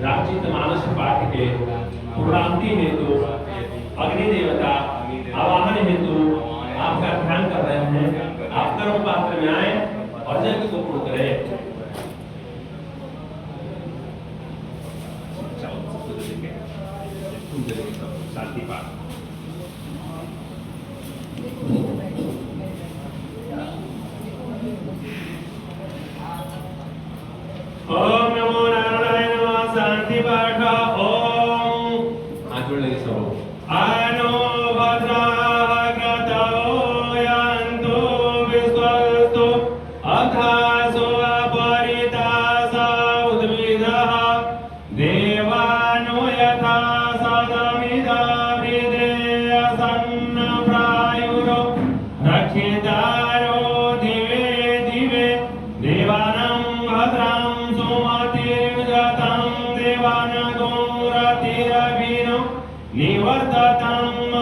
राचित मानस पाठ के पूर्णांति हेतु अग्नि देवता आवाहन हेतु आपका ध्यान कर रहे हैं। आप कर्म पात्र में आए और यज्ञ को पूर्ण करें। शांति पाठ। ओम नमो नारायणाय नमः। शांति पाठ। ओम हाथ जोड़ लेंगे सब। आनो भद्राः क्रतवो यान्तु विश्वस्तु अथासो अपरितासा उद्भिदः देवानो यथा सदमिदवृदे असन्नप्रायुरो रक्षितारो दिवे दिवे देवानां भद्रां सुमतिर्युजतं देवानां गौरतिरभिनो निवर्ततं